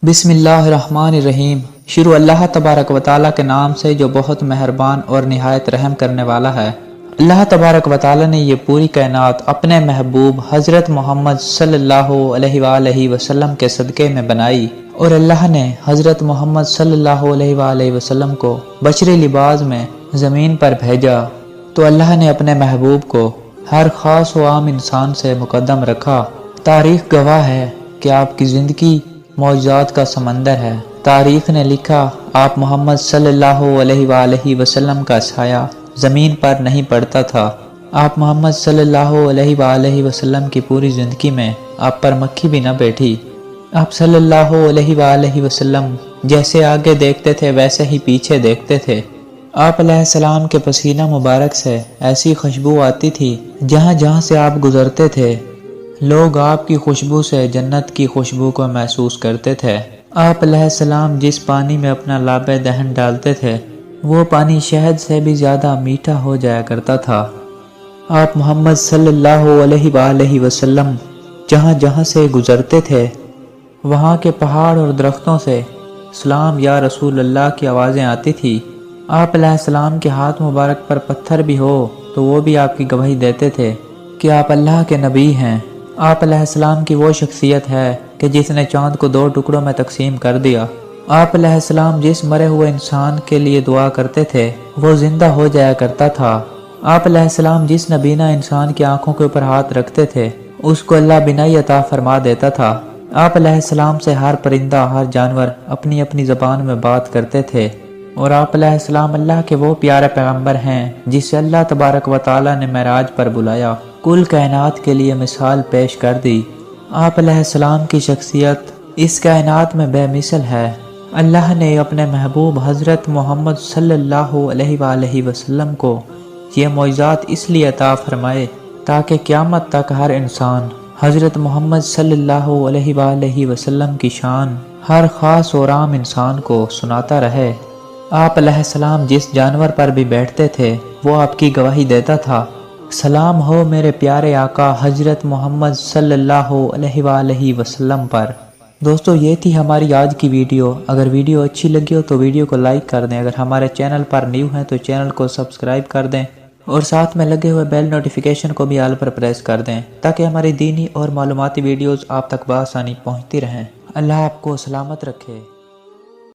بسم اللہ الرحمن الرحیم۔ شروع اللہ تبارک و تعالیٰ کے نام سے جو بہت مہربان اور نہایت رحم کرنے والا ہے۔ اللہ تبارک و تعالیٰ نے یہ پوری کائنات اپنے محبوب حضرت محمد صلی اللہ علیہ وآلہ وسلم کے صدقے میں بنائی، اور اللہ نے حضرت محمد صلی اللہ علیہ وآلہ وسلم کو بشری لباس میں زمین پر بھیجا تو اللہ نے اپنے محبوب کو ہر خاص و عام انسان سے مقدم رکھا۔ تاریخ گواہ ہے کہ آپ کی زندگی معجزات کا سمندر ہے۔ تاریخ نے لکھا آپ محمد صلی اللہ علیہ وآلہ وسلم کا سایہ زمین پر نہیں پڑتا تھا۔ آپ محمد صلی اللہ علیہ وآلہ وسلم کی پوری زندگی میں آپ پر مکھی بھی نہ بیٹھی۔ آپ صلی اللہ علیہ وآلہ وسلم جیسے آگے دیکھتے تھے ویسے ہی پیچھے دیکھتے تھے۔ آپ علیہ السلام کے پسینہ مبارک سے ایسی خوشبو آتی تھی جہاں جہاں سے آپ گزرتے تھے لوگ آپ کی خوشبو سے جنت کی خوشبو کو محسوس کرتے تھے۔ آپ علیہ السلام جس پانی میں اپنا لعاب دہن ڈالتے تھے وہ پانی شہد سے بھی زیادہ میٹھا ہو جایا کرتا تھا۔ آپ محمد صلی اللہ علیہ وآلہ وسلم جہاں جہاں سے گزرتے تھے وہاں کے پہاڑ اور درختوں سے سلام یا رسول اللہ کی آوازیں آتی تھی۔ آپ علیہ السلام کے ہاتھ مبارک پر پتھر بھی ہو تو وہ بھی آپ کی گواہی دیتے تھے کہ آپ اللہ کے نبی ہیں۔ آپ علیہ السلام کی وہ شخصیت ہے کہ جس نے چاند کو 2 ٹکڑوں میں تقسیم کر دیا۔ آپ علیہ السلام جس مرے ہوئے انسان کے لیے دعا کرتے تھے وہ زندہ ہو جایا کرتا تھا۔ آپ علیہ السلام جس نابینا انسان کی آنکھوں کے اوپر ہاتھ رکھتے تھے اس کو اللہ بینائی عطا فرما دیتا تھا۔ آپ علیہ السلام سے ہر پرندہ ہر جانور اپنی اپنی زبان میں بات کرتے تھے، اور آپ علیہ السلام اللہ کے وہ پیارے پیغمبر ہیں جسے اللہ تبارک و تعالیٰ نے معراج پر بلایا، کل کائنات کے لیے مثال پیش کر دی۔ آپ علیہ السلام کی شخصیت اس کائنات میں بے مثل ہے۔ اللہ نے اپنے محبوب حضرت محمد صلی اللہ علیہ وآلہ وسلم کو یہ معجزات اس لیے عطا فرمائے تاکہ قیامت تک ہر انسان حضرت محمد صلی اللہ علیہ وآلہ وسلم کی شان ہر خاص اور عام انسان کو سناتا رہے۔ آپ علیہ السلام جس جانور پر بھی بیٹھتے تھے وہ آپ کی گواہی دیتا تھا، سلام ہو میرے پیارے آقا حضرت محمد صلی اللہ علیہ وآلہ وسلم پر۔ دوستو یہ تھی ہماری آج کی ویڈیو۔ اگر ویڈیو اچھی لگی ہو تو ویڈیو کو لائک کر دیں، اگر ہمارے چینل پر نیو ہیں تو چینل کو سبسکرائب کر دیں، اور ساتھ میں لگے ہوئے بیل نوٹیفیکیشن کو بھی آل پر پریس کر دیں تاکہ ہماری دینی اور معلوماتی ویڈیوز آپ تک بآسانی پہنچتی رہیں۔ اللہ آپ کو سلامت رکھے۔